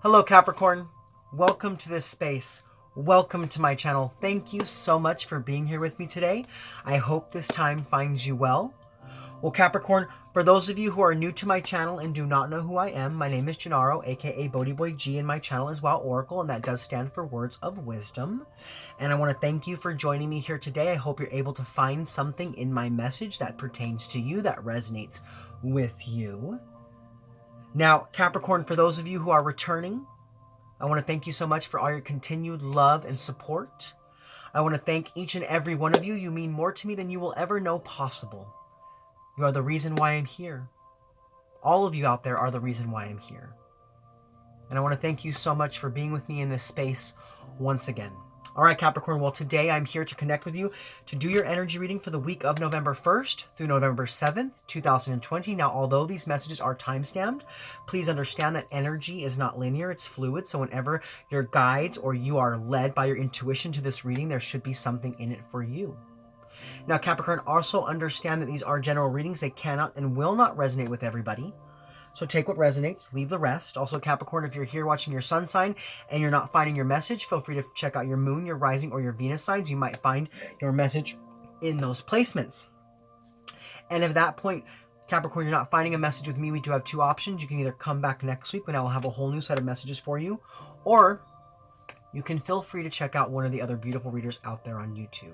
Hello Capricorn, welcome to this space. Welcome to my channel. Thank you so much for being here with me today. I hope this time finds you well. Well Capricorn, for those of you who are new to my channel and do not know who I am, my name is Gennaro, aka BhodiBoy G, and my channel is Wow Oracle, and that does stand for Words of Wisdom. And I want to thank you for joining me here today. I hope you're able to find something in my message that pertains to you, that resonates with you. Now, Capricorn, for those of you who are returning, I want to thank you so much for all your continued love and support. I want to thank each and every one of you. You mean more to me than you will ever know possible. You are the reason why I'm here. All of you out there are the reason why I'm here. And I want to thank you so much for being with me in this space once again. All right, Capricorn, well, today I'm here to connect with you to do your energy reading for the week of November 1st through November 7th, 2020. Now, although these messages are time-stamped, please understand that energy is not linear, it's fluid. So whenever your guides or you are led by your intuition to this reading, there should be something in it for you. Now, Capricorn, also understand that these are general readings. They cannot and will not resonate with everybody. So take what resonates, leave the rest. Also, Capricorn, if you're here watching your sun sign and you're not finding your message, feel free to check out your moon, your rising, or your Venus signs. You might find your message in those placements. And at that point, Capricorn, you're not finding a message with me, we do have two options. You can either come back next week when I will have a whole new set of messages for you, or you can feel free to check out one of the other beautiful readers out there on YouTube.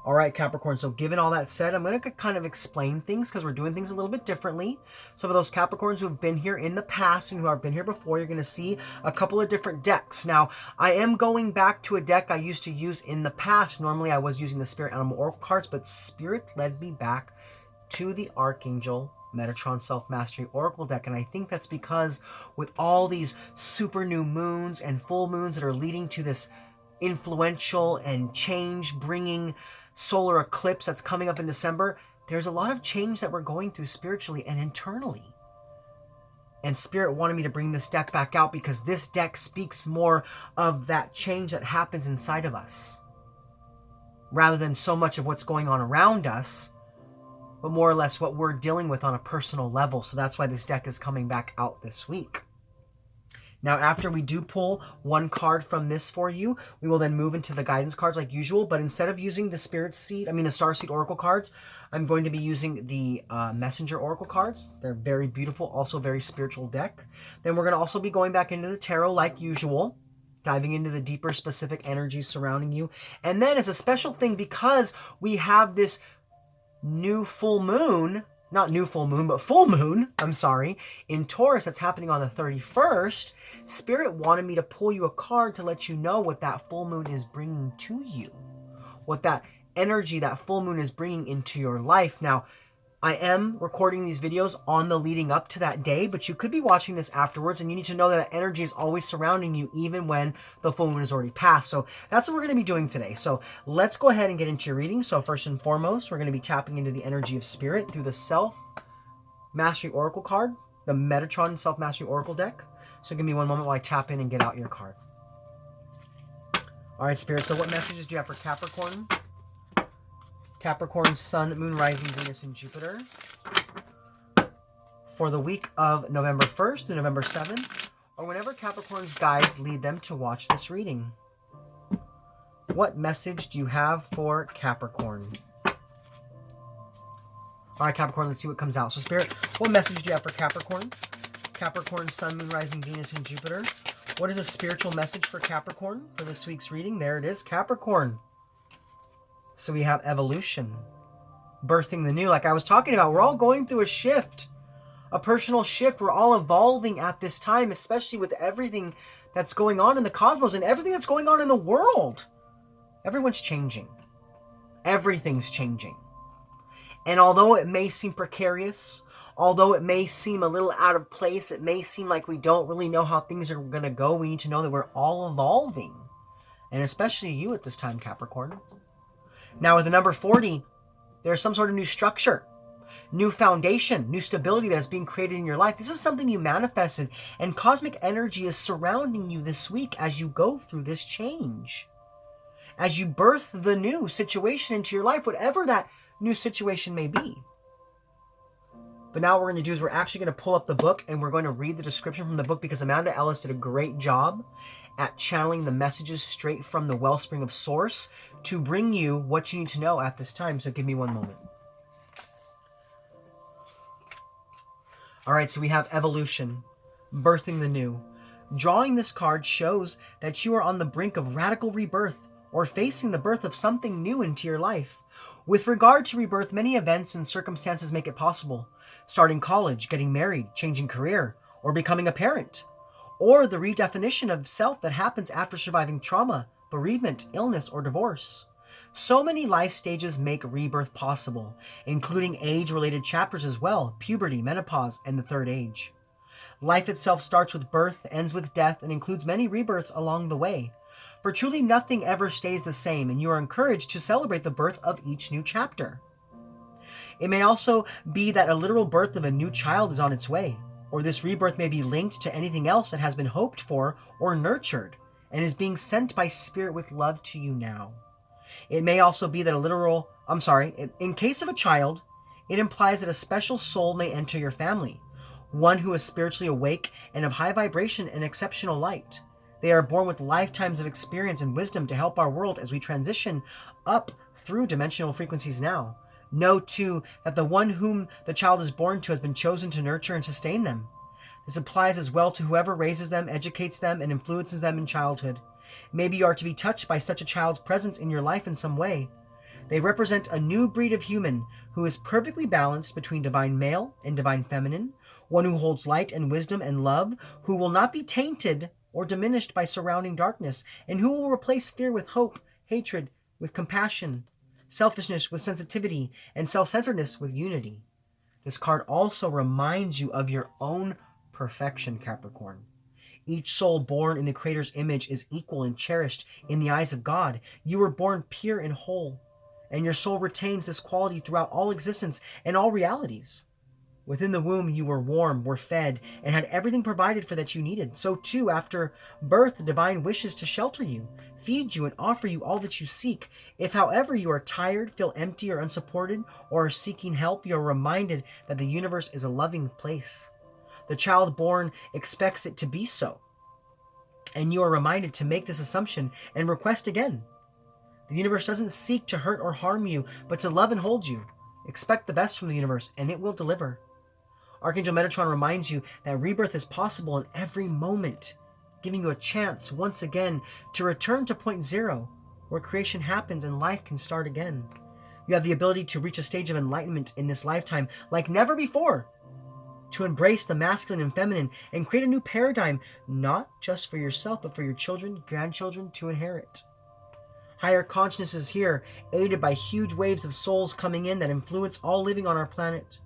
All right, Capricorn, so given all that said, I'm going to kind of explain things because we're doing things a little bit differently. So for those Capricorns who have been here in the past and who have been here before, you're going to see a couple of different decks. Now, I am going back to a deck I used to use in the past. Normally, I was using the Spirit Animal Oracle cards, but Spirit led me back to the Archangel Metatron Self-Mastery Oracle deck. And I think that's because with all these super new moons and full moons that are leading to this influential and change-bringing solar eclipse that's coming up in December, there's a lot of change that we're going through spiritually and internally. And Spirit wanted me to bring this deck back out because this deck speaks more of that change that happens inside of us, rather than so much of what's going on around us, but more or less what we're dealing with on a personal level. So that's why this deck is coming back out this week. Now, after we do pull one card from this for you, we will then move into the guidance cards like usual. But instead of using the the Starseed Oracle cards, I'm going to be using the Messenger Oracle cards. They're very beautiful, also very spiritual deck. Then we're going to also be going back into the tarot like usual, diving into the deeper specific energies surrounding you. And then as a special thing, because we have this new full moon, not new full moon, but full moon, I'm sorry, in Taurus that's happening on the 31st, Spirit wanted me to pull you a card to let you know what that full moon is bringing to you, what that energy that full moon is bringing into your life. Now, I am recording these videos on the leading up to that day, but you could be watching this afterwards, and you need to know that energy is always surrounding you, even when the full moon has already passed. So that's what we're going to be doing today. So let's go ahead and get into your reading. So first and foremost, we're going to be tapping into the energy of Spirit through the Self-Mastery Oracle card, the Metatron Self-Mastery Oracle deck. So give me one moment while I tap in and get out your card. All right, Spirit, so what messages do you have for Capricorn? Capricorn, Sun, Moon, Rising, Venus, and Jupiter for the week of November 1st to November 7th, or whenever Capricorn's guides lead them to watch this reading. What message do you have for Capricorn? All right, Capricorn, let's see what comes out. So, Spirit, what message do you have for Capricorn? Capricorn, Sun, Moon, Rising, Venus, and Jupiter. What is a spiritual message for Capricorn for this week's reading? There it is, Capricorn. So we have evolution, birthing the new. Like I was talking about, we're all going through a shift, a personal shift. We're all evolving at this time, especially with everything that's going on in the cosmos and everything that's going on in the world. Everyone's changing. Everything's changing. And although it may seem precarious, although it may seem a little out of place, it may seem like we don't really know how things are going to go, we need to know that we're all evolving. And especially you at this time, Capricorn. Now with the number 40, there's some sort of new structure, new foundation, new stability that is being created in your life. This is something you manifested, and cosmic energy is surrounding you this week as you go through this change. As you birth the new situation into your life, whatever that new situation may be. But now what we're going to do is we're actually going to pull up the book and we're going to read the description from the book, because Amanda Ellis did a great job at channeling the messages straight from the wellspring of source to bring you what you need to know at this time. So give me one moment. All right, so we have evolution, birthing the new. Drawing this card shows that you are on the brink of radical rebirth or facing the birth of something new into your life. With regard to rebirth, many events and circumstances make it possible. Starting college, getting married, changing career, or becoming a parent. Or the redefinition of self that happens after surviving trauma, bereavement, illness, or divorce. So many life stages make rebirth possible, including age-related chapters as well, puberty, menopause, and the third age. Life itself starts with birth, ends with death, and includes many rebirths along the way. For truly nothing ever stays the same, and you are encouraged to celebrate the birth of each new chapter. It may also be that a literal birth of a new child is on its way, or this rebirth may be linked to anything else that has been hoped for or nurtured, and is being sent by Spirit with love to you now. It may also be that in case of a child, it implies that a special soul may enter your family, one who is spiritually awake and of high vibration and exceptional light. They are born with lifetimes of experience and wisdom to help our world as we transition up through dimensional frequencies now. Know, too, that the one whom the child is born to has been chosen to nurture and sustain them. This applies as well to whoever raises them, educates them, and influences them in childhood. Maybe you are to be touched by such a child's presence in your life in some way. They represent a new breed of human who is perfectly balanced between divine male and divine feminine, one who holds light and wisdom and love, who will not be tainted or diminished by surrounding darkness, and who will replace fear with hope, hatred with compassion, selfishness with sensitivity, and self-centeredness with unity. This card also reminds you of your own perfection, Capricorn. Each soul born in the Creator's image is equal and cherished in the eyes of God. You were born pure and whole, and your soul retains this quality throughout all existence and all realities. Within the womb, you were warm, were fed, and had everything provided for that you needed. So too, after birth, the divine wishes to shelter you, feed you, and offer you all that you seek. If, however, you are tired, feel empty or unsupported, or are seeking help, you are reminded that the universe is a loving place. The child born expects it to be so, and you are reminded to make this assumption and request again. The universe doesn't seek to hurt or harm you, but to love and hold you. Expect the best from the universe, and it will deliver. Archangel Metatron reminds you that rebirth is possible in every moment, giving you a chance once again to return to point zero, where creation happens and life can start again. You have the ability to reach a stage of enlightenment in this lifetime like never before, to embrace the masculine and feminine and create a new paradigm, not just for yourself, but for your children, grandchildren to inherit. Higher consciousness is here, aided by huge waves of souls coming in that influence all living on our planet.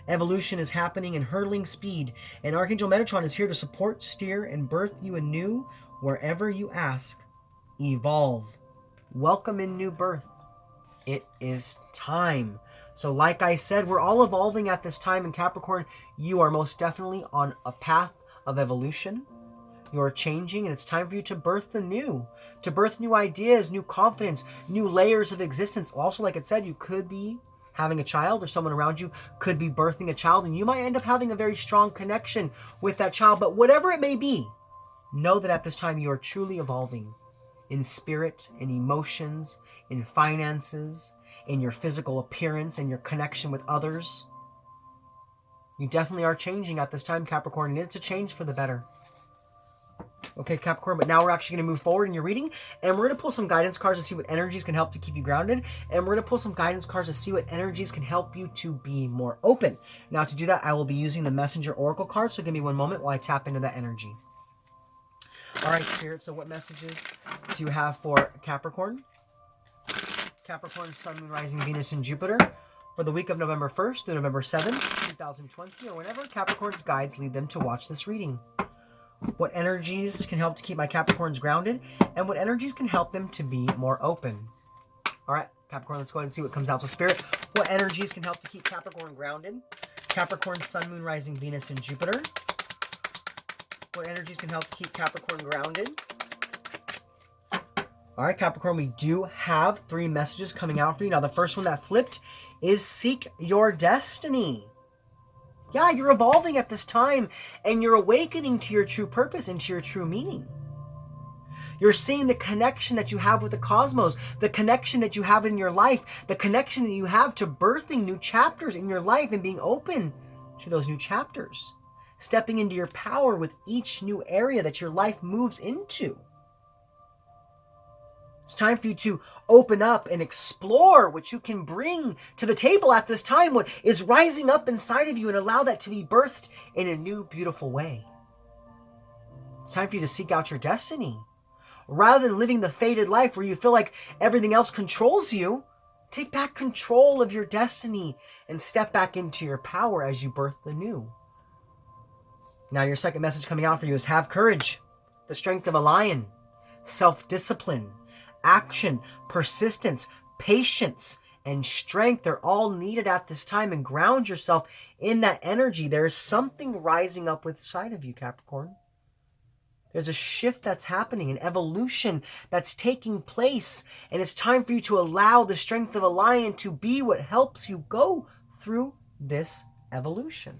Evolution is happening in hurtling speed, and Archangel Metatron is here to support, steer, and birth you anew wherever you ask. Evolve. Welcome in new birth. It is time. So like I said, we're all evolving at this time in Capricorn. You are most definitely on a path of evolution. You are changing, and it's time for you to birth the new. To birth new ideas, new confidence, new layers of existence. Also, like it said, you could be having a child, or someone around you could be birthing a child, and you might end up having a very strong connection with that child. But whatever it may be, know that at this time you are truly evolving in spirit, in emotions, in finances, in your physical appearance, and your connection with others. You definitely are changing at this time, Capricorn, and it's a change for the better. Okay, Capricorn, but now we're actually going to move forward in your reading, and we're going to pull some guidance cards to see what energies can help to keep you grounded, and we're going to pull some guidance cards to see what energies can help you to be more open. Now, to do that, I will be using the Messenger Oracle card, so give me one moment while I tap into that energy. All right, Spirit, so what messages do you have for Capricorn? Capricorn, Sun, Moon, Rising, Venus, and Jupiter for the week of November 1st through November 7th, 2020, or whenever Capricorn's guides lead them to watch this reading. What energies can help to keep my Capricorns grounded, and what energies can help them to be more open? All right, Capricorn, let's go ahead and see what comes out. So, Spirit, what energies can help to keep Capricorn grounded? Capricorn, Sun, Moon, Rising, Venus, and Jupiter. What energies can help to keep Capricorn grounded? All right, Capricorn, we do have 3 messages coming out for you. Now, the first one that flipped is Seek Your Destiny. Yeah, you're evolving at this time, and you're awakening to your true purpose and to your true meaning. You're seeing the connection that you have with the cosmos, the connection that you have in your life, the connection that you have to birthing new chapters in your life and being open to those new chapters. Stepping into your power with each new area that your life moves into. It's time for you to open up and explore what you can bring to the table at this time, what is rising up inside of you, and allow that to be birthed in a new, beautiful way. It's time for you to seek out your destiny. Rather than living the fated life where you feel like everything else controls you, take back control of your destiny and step back into your power as you birth the new. Now your second message coming out for you is have courage, the strength of a lion, self-discipline, action, persistence, patience, and strength. They're all needed at this time, and ground yourself in that energy. There is something rising up inside of you, Capricorn. There's a shift that's happening, an evolution that's taking place, and it's time for you to allow the strength of a lion to be what helps you go through this evolution.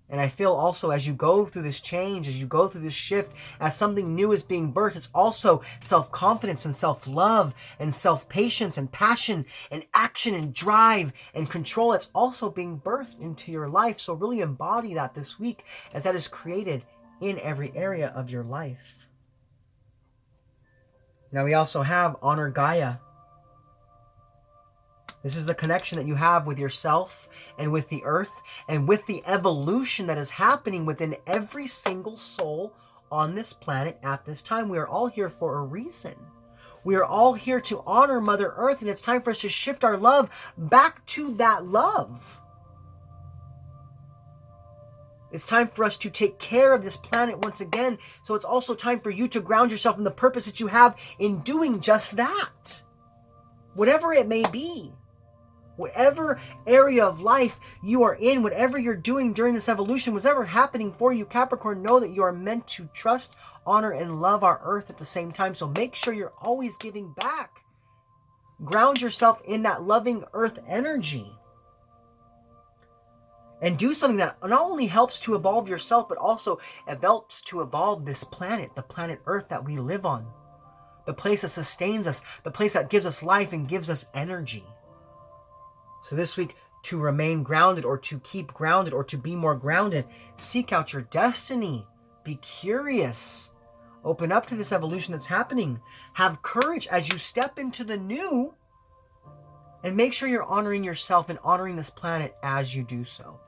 And I feel also as you go through this change, as you go through this shift, as something new is being birthed, it's also self-confidence and self-love and self-patience and passion and action and drive and control. It's also being birthed into your life. So really embody that this week as that is created in every area of your life. Now we also have honor Gaia. This is the connection that you have with yourself and with the earth and with the evolution that is happening within every single soul on this planet at this time. We are all here for a reason. We are all here to honor Mother Earth, and it's time for us to shift our love back to that love. It's time for us to take care of this planet once again. So it's also time for you to ground yourself in the purpose that you have in doing just that. Whatever it may be. Whatever area of life you are in, whatever you're doing during this evolution, whatever happening for you, Capricorn, know that you are meant to trust, honor, and love our earth at the same time. So make sure you're always giving back. Ground yourself in that loving earth energy. And do something that not only helps to evolve yourself, but also helps to evolve this planet, the planet Earth that we live on. The place that sustains us, the place that gives us life and gives us energy. So this week, to remain grounded or to keep grounded or to be more grounded, seek out your destiny. Be curious. Open up to this evolution that's happening. Have courage as you step into the new. And make sure you're honoring yourself and honoring this planet as you do so.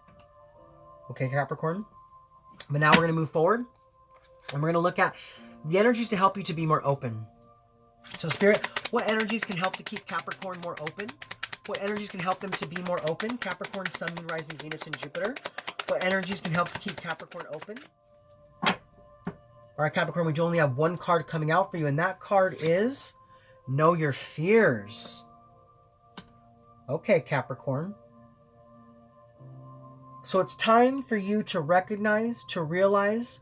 Okay, Capricorn? But now we're going to move forward. And we're going to look at the energies to help you to be more open. So Spirit, what energies can help to keep Capricorn more open? What energies can help them to be more open? Capricorn, Sun, Moon, Rising, Venus, and Jupiter. What energies can help to keep Capricorn open? All right, Capricorn, we do only have one card coming out for you, and that card is Know Your Fears. Okay, Capricorn. So it's time for you to recognize, to realize,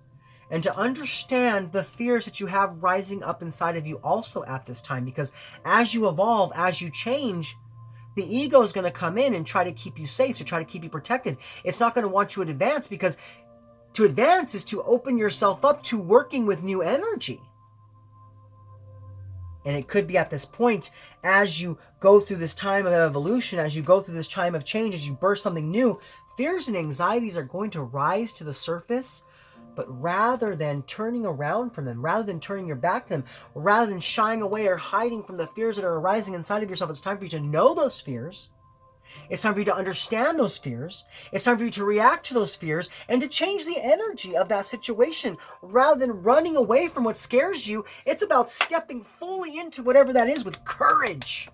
and to understand the fears that you have rising up inside of you also at this time. Because as you evolve, as you change, the ego is going to come in and try to keep you safe, to try to keep you protected. It's not going to want you to advance, because to advance is to open yourself up to working with new energy. And it could be at this point, as you go through this time of evolution, as you go through this time of change, as you birth something new, fears and anxieties are going to rise to the surface. But rather than turning around from them, rather than turning your back to them, rather than shying away or hiding from the fears that are arising inside of yourself, it's time for you to know those fears. It's time for you to understand those fears. It's time for you to react to those fears and to change the energy of that situation. Rather than running away from what scares you, it's about stepping fully into whatever that is with courage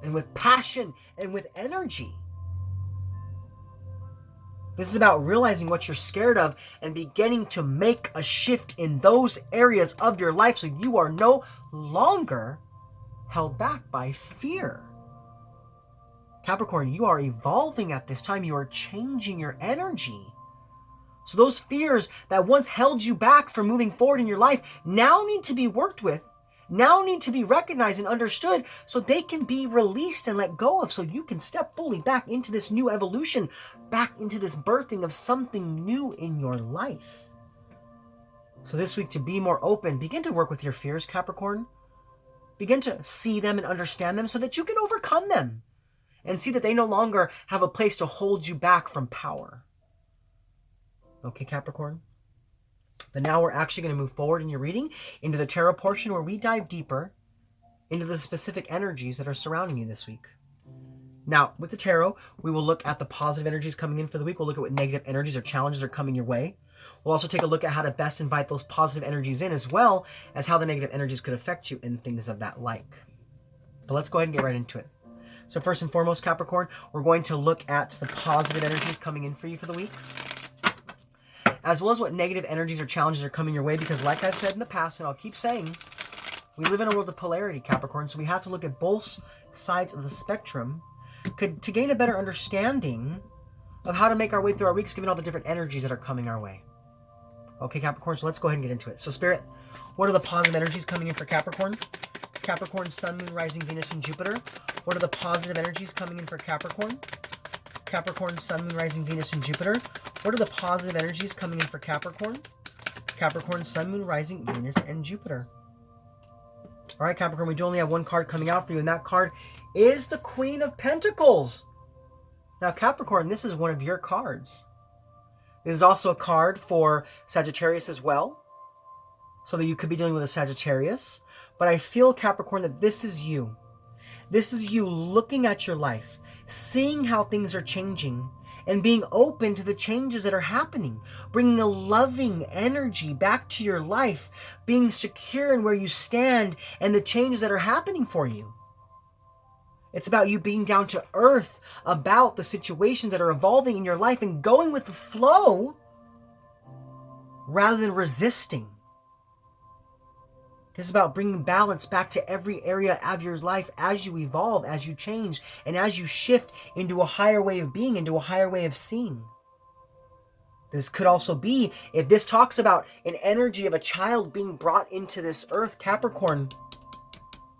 and with passion and with energy. This is about realizing what you're scared of and beginning to make a shift in those areas of your life so you are no longer held back by fear. Capricorn, you are evolving at this time. You are changing your energy. So those fears that once held you back from moving forward in your life now need to be worked with now need to be recognized and understood so they can be released and let go of, so you can step fully back into this new evolution, back into this birthing of something new in your life. So this week, to be more open, begin to work with your fears, Capricorn. Begin to see them and understand them so that you can overcome them and see that they no longer have a place to hold you back from power. Okay, Capricorn? But now we're actually going to move forward in your reading into the tarot portion where we dive deeper into the specific energies that are surrounding you this week. Now, with the tarot, we will look at the positive energies coming in for the week. We'll look at what negative energies or challenges are coming your way. We'll also take a look at how to best invite those positive energies in, as well as how the negative energies could affect you and things of that like. But let's go ahead and get right into it. So first and foremost, Capricorn, we're going to look at the positive energies coming in for you for the week, as well as what negative energies or challenges are coming your way, because like I've said in the past, and I'll keep saying, we live in a world of polarity, Capricorn, so we have to look at both sides of the spectrum to gain a better understanding of how to make our way through our weeks, given all the different energies that are coming our way. Okay, Capricorn, so let's go ahead and get into it. So Spirit, what are the positive energies coming in for Capricorn? Capricorn, Sun, Moon, Rising, Venus, and Jupiter. What are the positive energies coming in for Capricorn? Capricorn, Sun, Moon, Rising, Venus, and Jupiter. What are the positive energies coming in for Capricorn? Capricorn, Sun, Moon, Rising, Venus, and Jupiter. All right, Capricorn, we do only have one card coming out for you, and that card is the Queen of Pentacles. Now, Capricorn, this is one of your cards. This is also a card for Sagittarius as well, so that you could be dealing with a Sagittarius. But I feel, Capricorn, that this is you. This is you looking at your life, seeing how things are changing, and being open to the changes that are happening, bringing a loving energy back to your life, being secure in where you stand and the changes that are happening for you. It's about you being down to earth about the situations that are evolving in your life and going with the flow rather than resisting. This is about bringing balance back to every area of your life as you evolve, as you change, and as you shift into a higher way of being, into a higher way of seeing. This could also be, if this talks about an energy of a child being brought into this earth, Capricorn,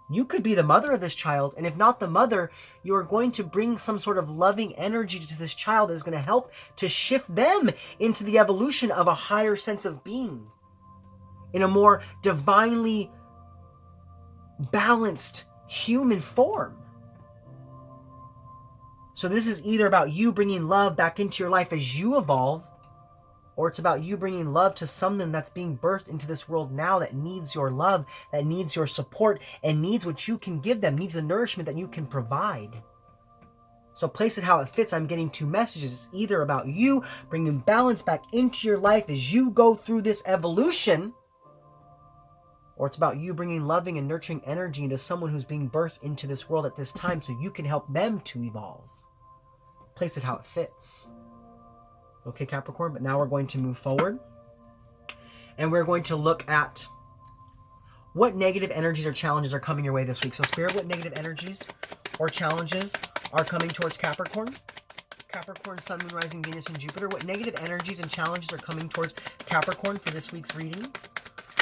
you could be the mother of this child, and if not the mother, you are going to bring some sort of loving energy to this child that is going to help to shift them into the evolution of a higher sense of being, in a more divinely balanced human form. So this is either about you bringing love back into your life as you evolve, or it's about you bringing love to something that's being birthed into this world now that needs your love, that needs your support, and needs what you can give them, needs the nourishment that you can provide. So place it how it fits. I'm getting two messages. It's either about you bringing balance back into your life as you go through this evolution, or it's about you bringing loving and nurturing energy into someone who's being birthed into this world at this time so you can help them to evolve. Place it how it fits. Okay, Capricorn, but now we're going to move forward. And we're going to look at what negative energies or challenges are coming your way this week. So Spirit, what negative energies or challenges are coming towards Capricorn? Capricorn, Sun, Moon, Rising, Venus, and Jupiter. What negative energies and challenges are coming towards Capricorn for this week's reading?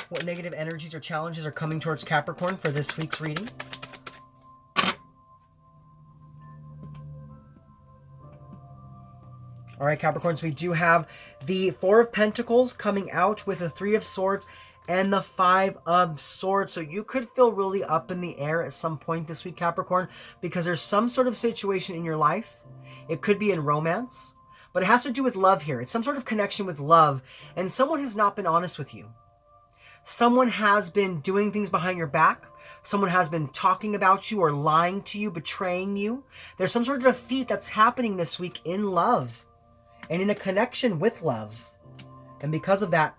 What negative energies or challenges are coming towards Capricorn for this week's reading? All right, Capricorn, so we do have the Four of Pentacles coming out with the Three of Swords and the Five of Swords. So you could feel really up in the air at some point this week, Capricorn, because there's some sort of situation in your life. It could be in romance, but it has to do with love here. It's some sort of connection with love, and someone has not been honest with you. Someone has been doing things behind your back. Someone has been talking about you or lying to you, betraying you. There's some sort of defeat that's happening this week in love and in a connection with love. And because of that,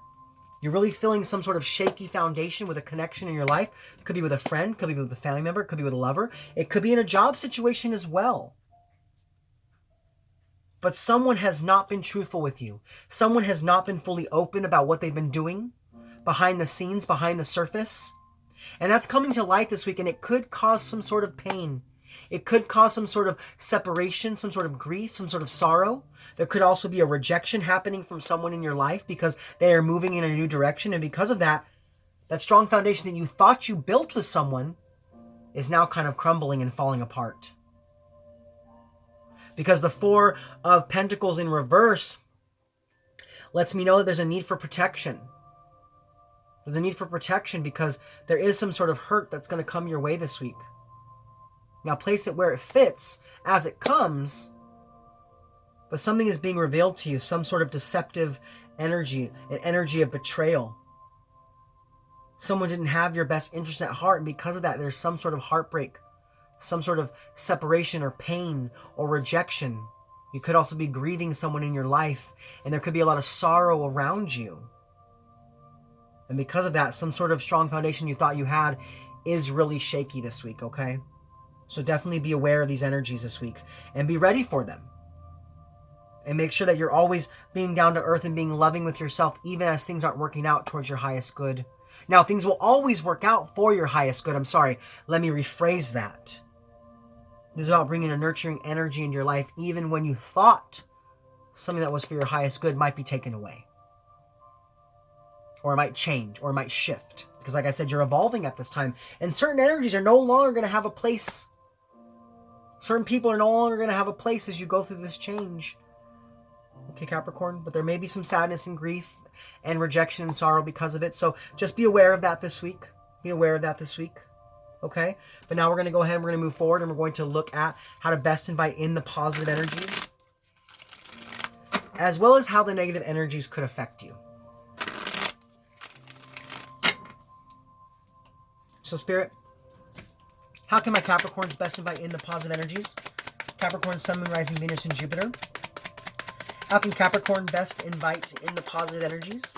you're really feeling some sort of shaky foundation with a connection in your life. It could be with a friend, could be with a family member, it could be with a lover. It could be in a job situation as well. But someone has not been truthful with you. Someone has not been fully open about what they've been doing behind the scenes, behind the surface. And that's coming to light this week, and it could cause some sort of pain. It could cause some sort of separation, some sort of grief, some sort of sorrow. There could also be a rejection happening from someone in your life because they are moving in a new direction. And because of that, That strong foundation that you thought you built with someone is now kind of crumbling and falling apart. Because the Four of Pentacles in reverse lets me know that there's a need for protection. There's a need for protection because there is some sort of hurt that's going to come your way this week. Now place it where it fits as it comes, but something is being revealed to you, some sort of deceptive energy, an energy of betrayal. Someone didn't have your best interest at heart, and because of that, there's some sort of heartbreak, some sort of separation or pain or rejection. You could also be grieving someone in your life, and there could be a lot of sorrow around you. And because of that, some sort of strong foundation you thought you had is really shaky this week, okay? So definitely be aware of these energies this week and be ready for them. And make sure that you're always being down to earth and being loving with yourself, even as things aren't working out towards your highest good. Now, things will always work out for your highest good. I'm sorry. Let me rephrase that. This is about bringing a nurturing energy into your life, even when you thought something that was for your highest good might be taken away. Or it might change, or it might shift. Because like I said, you're evolving at this time. And certain energies are no longer going to have a place. Certain people are no longer going to have a place as you go through this change. Okay, Capricorn? But there may be some sadness and grief and rejection and sorrow because of it. So just be aware of that this week. Be aware of that this week. Okay? But now we're going to go ahead and we're going to move forward and we're going to look at how to best invite in the positive energies, as well as how the negative energies could affect you. So Spirit, how can my Capricorns best invite in the positive energies? Capricorn, Sun, Moon, Rising, Venus, and Jupiter. How can Capricorn best invite in the positive energies?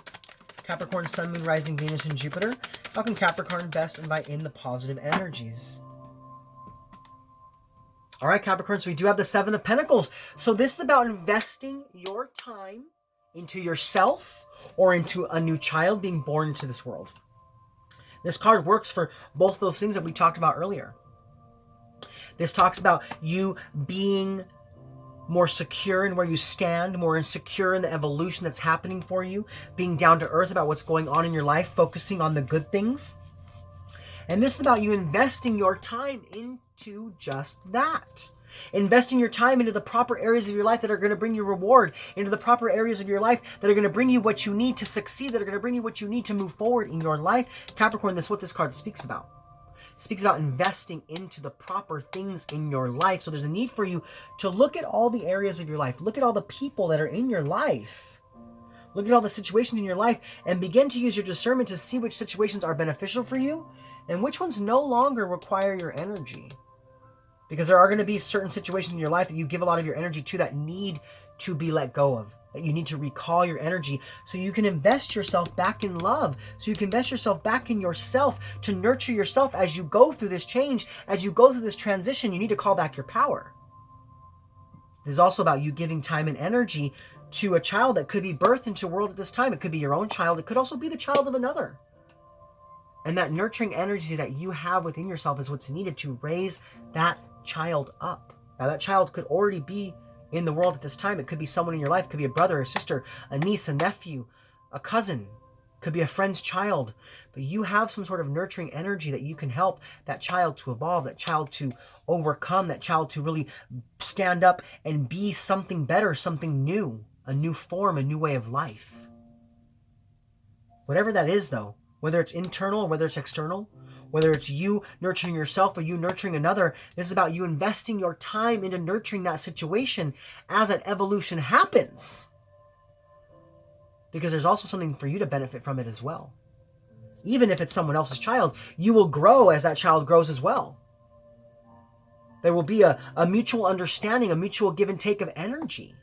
Capricorn, Sun, Moon, Rising, Venus, and Jupiter. How can Capricorn best invite in the positive energies? All right, Capricorn, so we do have the Seven of Pentacles. So this is about investing your time into yourself or into a new child being born into this world. This card works for both those things that we talked about earlier. This talks about you being more secure in where you stand, more insecure in the evolution that's happening for you, being down to earth about what's going on in your life, focusing on the good things. And this is about you investing your time into just that. Investing your time into the proper areas of your life that are going to bring you reward, into the proper areas of your life that are going to bring you what you need to succeed, that are going to bring you what you need to move forward in your life. Capricorn, that's what this card speaks about. It speaks about investing into the proper things in your life. So there's a need for you to look at all the areas of your life. Look at all the people that are in your life. Look at all the situations in your life and begin to use your discernment to see which situations are beneficial for you and which ones no longer require your energy. Because there are going to be certain situations in your life that you give a lot of your energy to that need to be let go of. That you need to recall your energy so you can invest yourself back in love. So you can invest yourself back in yourself to nurture yourself as you go through this change, as you go through this transition. You need to call back your power. This is also about you giving time and energy to a child that could be birthed into the world at this time. It could be your own child. It could also be the child of another. And that nurturing energy that you have within yourself is what's needed to raise that child up. Now that child could already be in the world at this time. It could be someone in your life. It could be a brother, a sister, a niece, a nephew, a cousin. It could be a friend's child. But you have some sort of nurturing energy that you can help that child to evolve, that child to overcome, that child to really stand up and be something better, something new, a new form, a new way of life. Whatever that is though, whether it's internal or whether it's external, whether it's you nurturing yourself or you nurturing another, this is about you investing your time into nurturing that situation as that evolution happens. Because there's also something for you to benefit from it as well. Even if it's someone else's child, you will grow as that child grows as well. There will be a mutual understanding, a mutual give and take of energy.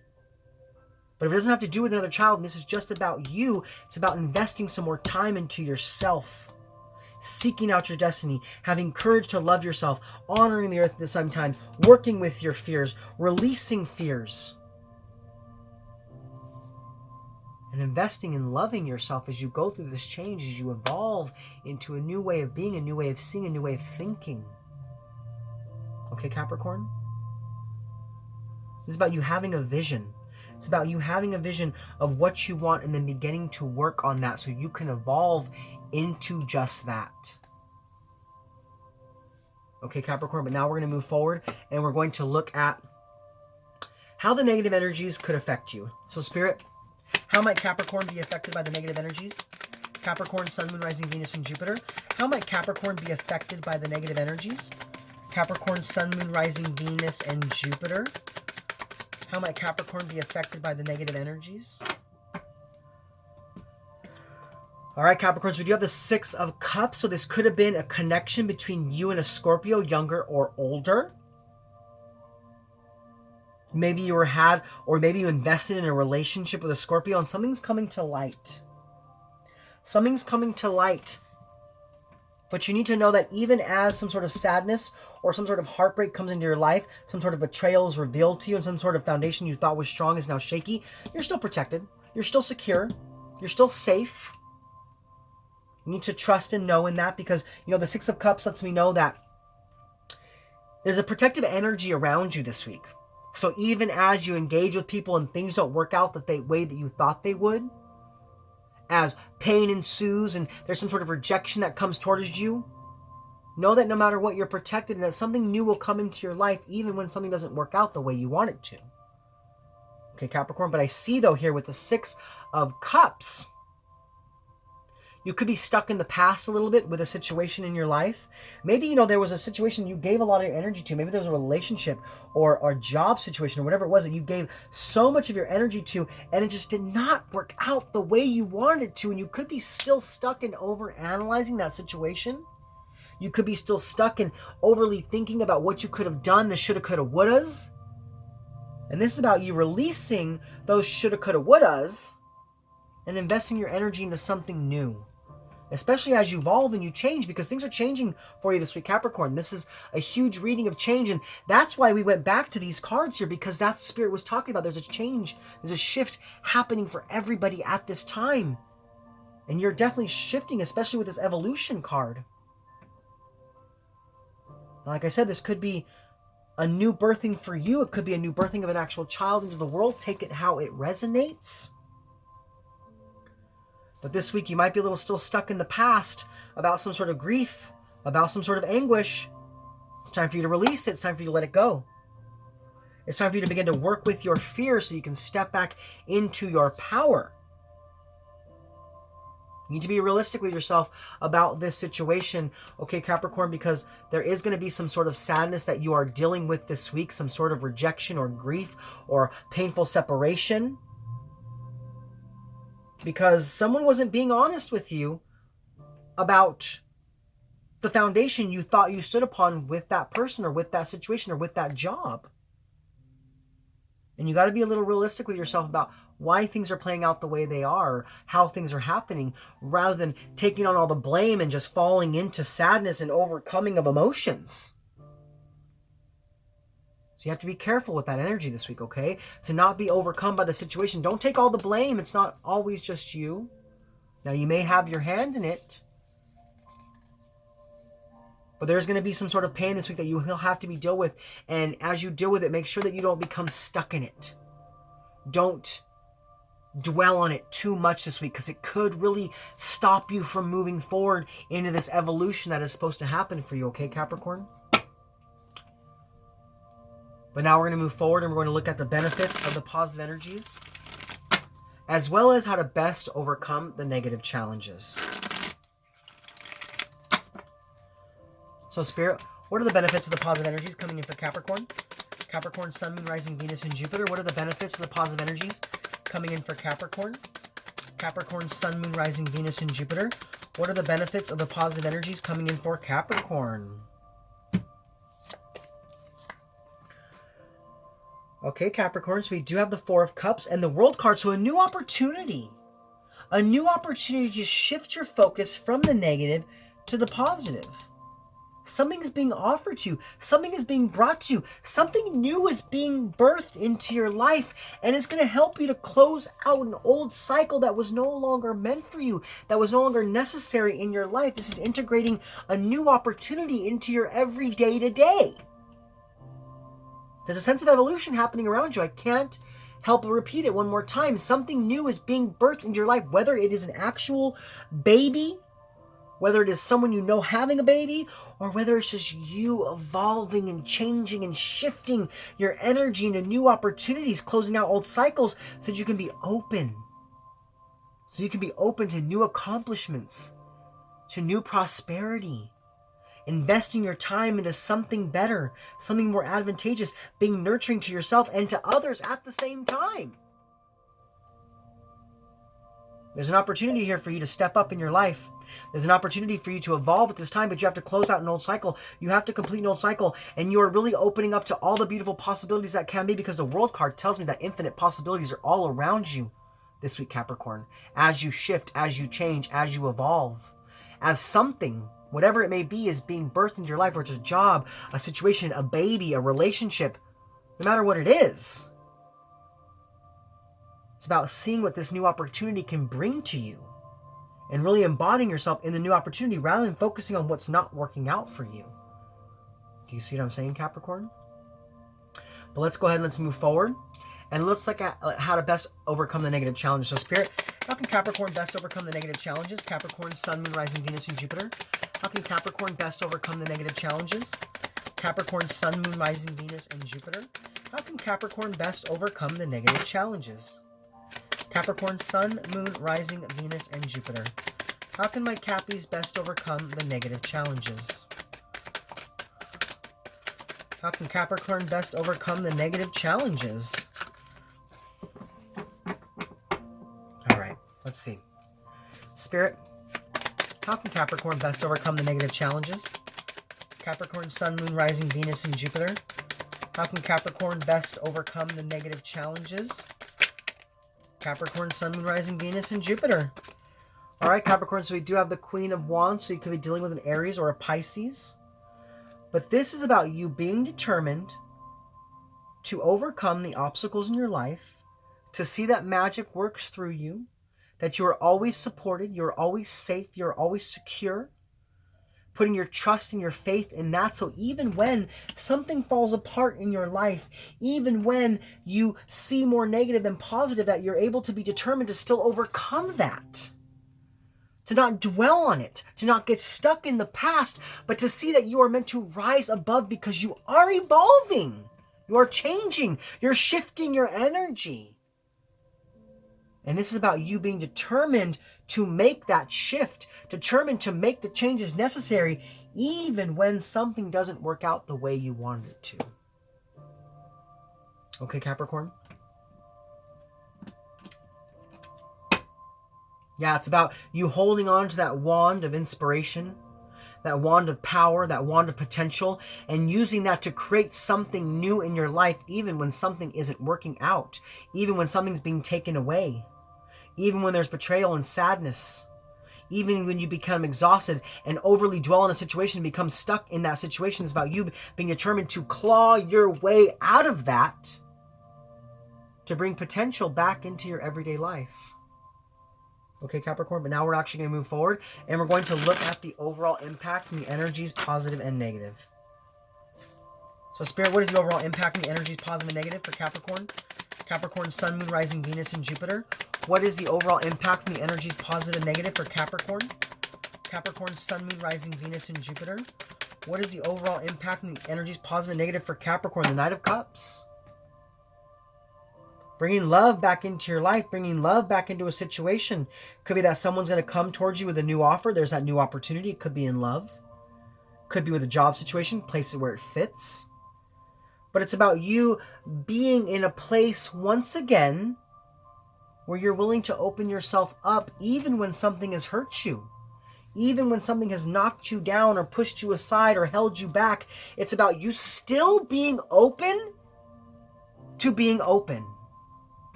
But if it doesn't have to do with another child, and this is just about you, it's about investing some more time into yourself. Seeking out your destiny, having courage to love yourself, honoring the earth at the same time, working with your fears, releasing fears, and investing in loving yourself as you go through this change, as you evolve into a new way of being, a new way of seeing, a new way of thinking. Okay, Capricorn? This is about you having a vision. It's about you having a vision of what you want and then beginning to work on that so you can evolve into just that. Okay, Capricorn, but now we're going to move forward and we're going to look at how the negative energies could affect you. So Spirit, how might Capricorn be affected by the negative energies? Capricorn, Sun, Moon, Rising, Venus, and Jupiter. How might Capricorn be affected by the negative energies? Capricorn, Sun, Moon, Rising, Venus, and Jupiter. How might Capricorn be affected by the negative energies? All right, Capricorns, we do have the Six of Cups. So this could have been a connection between you and a Scorpio, younger or older. Maybe you maybe you invested in a relationship with a Scorpio and something's coming to light. Something's coming to light. But you need to know that even as some sort of sadness or some sort of heartbreak comes into your life, some sort of betrayal is revealed to you, and some sort of foundation you thought was strong is now shaky, you're still protected. You're still secure. You're still safe. You need to trust and know in that because, you know, the Six of Cups lets me know that there's a protective energy around you this week. So even as you engage with people and things don't work out the way that you thought they would, as pain ensues and there's some sort of rejection that comes towards you, know that no matter what, you're protected and that something new will come into your life even when something doesn't work out the way you want it to. Okay, Capricorn, but I see though here with the Six of Cups, you could be stuck in the past a little bit with a situation in your life. Maybe, you know, there was a situation you gave a lot of your energy to. Maybe there was a relationship or a job situation or whatever it was that you gave so much of your energy to, and it just did not work out the way you wanted it to. And you could be still stuck in over-analyzing that situation. You could be still stuck in overly thinking about what you could have done, the shoulda, coulda, wouldas. And this is about you releasing those shoulda, coulda, wouldas and investing your energy into something new. Especially as you evolve and you change, because things are changing for you this week, Capricorn. This is a huge reading of change, and that's why we went back to these cards here, because that's what Spirit was talking about. There's a change, there's a shift happening for everybody at this time. And you're definitely shifting, especially with this evolution card. Like I said, this could be a new birthing for you. It could be a new birthing of an actual child into the world. Take it how it resonates. But this week, you might be a little still stuck in the past about some sort of grief, about some sort of anguish. It's time for you to release it. It's time for you to let it go. It's time for you to begin to work with your fear so you can step back into your power. You need to be realistic with yourself about this situation, okay, Capricorn, because there is going to be some sort of sadness that you are dealing with this week, some sort of rejection or grief or painful separation. Because someone wasn't being honest with you about the foundation you thought you stood upon with that person or with that situation or with that job. And you got to be a little realistic with yourself about why things are playing out the way they are, or how things are happening, rather than taking on all the blame and just falling into sadness and overcoming of emotions. So you have to be careful with that energy this week, okay? To not be overcome by the situation. Don't take all the blame. It's not always just you. Now, you may have your hand in it, but there's going to be some sort of pain this week that you will have to be dealt with. And as you deal with it, make sure that you don't become stuck in it. Don't dwell on it too much this week, because it could really stop you from moving forward into this evolution that is supposed to happen for you, okay, Capricorn? But now we're going to move forward and we're going to look at the benefits of the positive energies, as well as how to best overcome the negative challenges. So Spirit, what are the benefits of the positive energies coming in for Capricorn? Capricorn, Sun, Moon, Rising, Venus, and Jupiter. What are the benefits of the positive energies coming in for Capricorn? Capricorn, Sun, Moon, Rising, Venus, and Jupiter. What are the benefits of the positive energies coming in for Capricorn? Okay, Capricorn, so we do have the Four of Cups and the World card, so a new opportunity. A new opportunity to shift your focus from the negative to the positive. Something is being offered to you. Something is being brought to you. Something new is being birthed into your life, and it's going to help you to close out an old cycle that was no longer meant for you, that was no longer necessary in your life. This is integrating a new opportunity into your everyday today. There's a sense of evolution happening around you. I can't help but repeat it one more time. Something new is being birthed into your life, whether it is an actual baby Whether it is someone you know having a baby, or whether it's just you evolving and changing and shifting your energy into new opportunities, closing out old cycles so that you can be open. So you can be open to new accomplishments, to new prosperity. Investing your time into something better, something more advantageous, being nurturing to yourself and to others at the same time. There's an opportunity here for you to step up in your life. There's an opportunity for you to evolve at this time, but you have to close out an old cycle. You have to complete an old cycle, and you are really opening up to all the beautiful possibilities that can be, because the World card tells me that infinite possibilities are all around you this week, Capricorn. As you shift, as you change, as you evolve, as something, whatever it may be, is being birthed into your life, or it's a job, a situation, a baby, a relationship, no matter what it is. It's about seeing what this new opportunity can bring to you and really embodying yourself in the new opportunity rather than focusing on what's not working out for you. Do you see what I'm saying, Capricorn? But let's go ahead and let's move forward. And let's look at how to best overcome the negative challenges. So Spirit, how can Capricorn best overcome the negative challenges? Capricorn, Sun, Moon, Rising, Venus, and Jupiter. How can Capricorn best overcome the negative challenges? Capricorn, Sun, Moon, Rising, Venus, and Jupiter. How can Capricorn best overcome the negative challenges? Capricorn, Sun, Moon, Rising, Venus, and Jupiter. How can my Cappies best overcome the negative challenges? How can Capricorn best overcome the negative challenges? All right, let's see. Spirit, how can Capricorn best overcome the negative challenges? Capricorn, Sun, Moon, Rising, Venus, and Jupiter. How can Capricorn best overcome the negative challenges? Capricorn, Sun, Moon, Rising, Venus, and Jupiter. All right, Capricorn, so we do have the Queen of Wands, so you could be dealing with an Aries or a Pisces. But this is about you being determined to overcome the obstacles in your life, to see that magic works through you, that you are always supported, you're always safe, you're always secure, putting your trust and your faith in that. So even when something falls apart in your life, even when you see more negative than positive, that you're able to be determined to still overcome that. To not dwell on it, to not get stuck in the past, but to see that you are meant to rise above because you are evolving. You are changing. You're shifting your energy. And this is about you being determined to make that shift, determined to make the changes necessary, even when something doesn't work out the way you wanted it to. Okay, Capricorn? Yeah, it's about you holding on to that wand of inspiration, that wand of power, that wand of potential, and using that to create something new in your life, even when something isn't working out, even when something's being taken away, even when there's betrayal and sadness, even when you become exhausted and overly dwell on a situation and become stuck in that situation. It's about you being determined to claw your way out of that to bring potential back into your everyday life. Okay, Capricorn, but now we're actually going to move forward and we're going to look at the overall impact and the energies, positive and negative. So Spirit, what is the overall impact and the energies, positive and negative for Capricorn? Capricorn, Sun, Moon, Rising, Venus, and Jupiter. What is the overall impact and the energies, positive and negative for Capricorn? Capricorn, Sun, Moon, Rising, Venus, and Jupiter. What is the overall impact and the energies, positive and negative for Capricorn? The Knight of Cups. Bringing love back into your life, bringing love back into a situation. Could be that someone's going to come towards you with a new offer. There's that new opportunity. It could be in love. Could be with a job situation, places where it fits. But it's about you being in a place once again where you're willing to open yourself up even when something has hurt you. Even when something has knocked you down or pushed you aside or held you back. It's about you still being open to being open.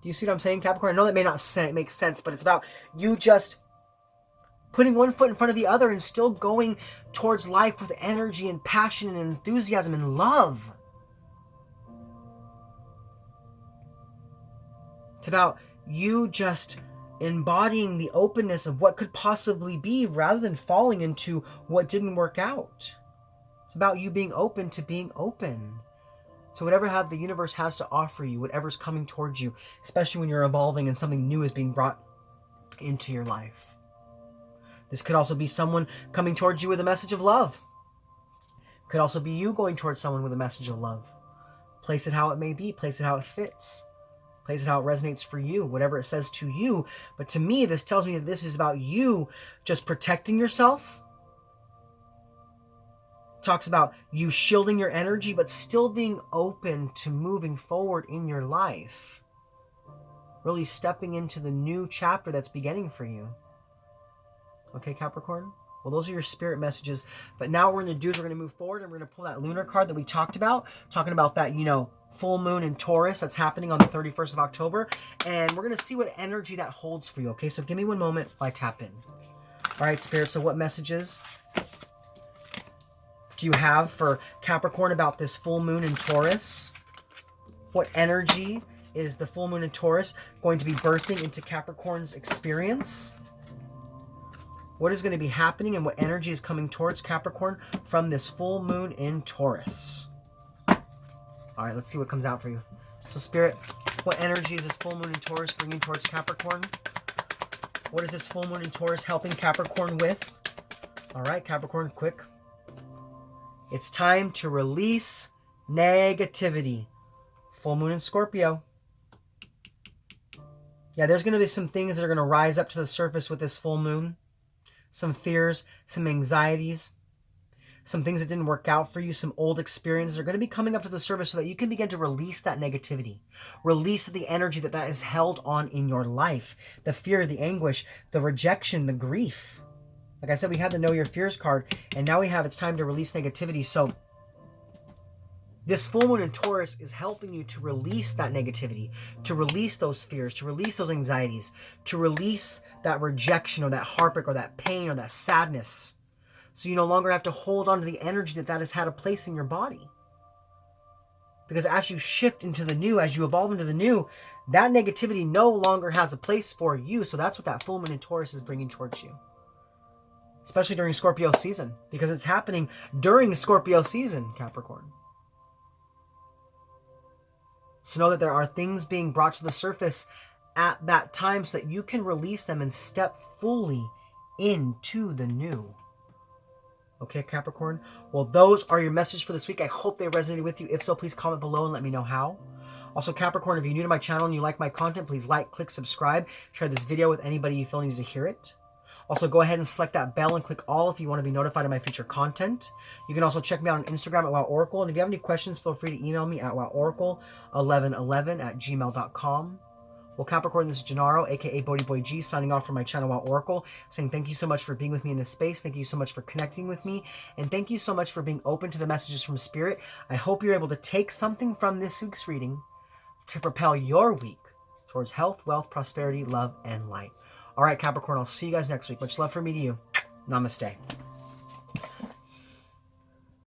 Do you see what I'm saying, Capricorn? I know that may not make sense, but it's about you just putting one foot in front of the other and still going towards life with energy and passion and enthusiasm and love. It's about you just embodying the openness of what could possibly be rather than falling into what didn't work out. It's about you being open to being open. So whatever the universe has to offer you, whatever's coming towards you, especially when you're evolving and something new is being brought into your life. This could also be someone coming towards you with a message of love. Could also be you going towards someone with a message of love. Place it how it may be. Place it how it fits. Place it how it resonates for you, whatever it says to you. But to me, this tells me that this is about you just protecting yourself. Talks about you shielding your energy, but still being open to moving forward in your life. Really stepping into the new chapter that's beginning for you. Okay, Capricorn? Well, those are your spirit messages. But now what we're going to do is we're going to move forward and we're going to pull that lunar card that we talked about. Talking about that, full moon in Taurus that's happening on the 31st of October. And we're going to see what energy that holds for you. Okay, so give me one moment while I tap in. All right, Spirit, so what messages do you have for Capricorn about this full moon in Taurus? What energy is the full moon in Taurus going to be birthing into Capricorn's experience? What is going to be happening and what energy is coming towards Capricorn from this full moon in Taurus? All right, let's see what comes out for you. So, Spirit, what energy is this full moon in Taurus bringing towards Capricorn? What is this full moon in Taurus helping Capricorn with? All right, Capricorn, quick. It's time to release negativity. Full moon in Scorpio. Yeah, there's going to be some things that are going to rise up to the surface with this full moon. Some fears, some anxieties, some things that didn't work out for you, some old experiences are going to be coming up to the surface so that you can begin to release that negativity. Release the energy that is held on in your life. The fear, the anguish, the rejection, the grief. Like I said, we had the Know Your Fears card, and now we have it's time to release negativity. So this full moon in Taurus is helping you to release that negativity, to release those fears, to release those anxieties, to release that rejection or that heartbreak or that pain or that sadness. So you no longer have to hold on to the energy that has had a place in your body. Because as you shift into the new, as you evolve into the new, that negativity no longer has a place for you. So that's what that full moon in Taurus is bringing towards you. Especially during Scorpio season, because it's happening during the Scorpio season, Capricorn. So know that there are things being brought to the surface at that time so that you can release them and step fully into the new. Okay, Capricorn? Well, those are your messages for this week. I hope they resonated with you. If so, please comment below and let me know how. Also, Capricorn, if you're new to my channel and you like my content, please like, click, subscribe. Share this video with anybody you feel needs to hear it. Also, go ahead and select that bell and click all if you want to be notified of my future content. You can also check me out on Instagram at WowOracle. And if you have any questions, feel free to email me at WowOracle1111@gmail.com. Well, Capricorn, this is Gennaro, aka BhodiBoy G, signing off from my channel WowOracle, saying thank you so much for being with me in this space. Thank you so much for connecting with me. And thank you so much for being open to the messages from Spirit. I hope you're able to take something from this week's reading to propel your week towards health, wealth, prosperity, love, and light. All right, Capricorn, I'll see you guys next week. Much love from me to you. Namaste.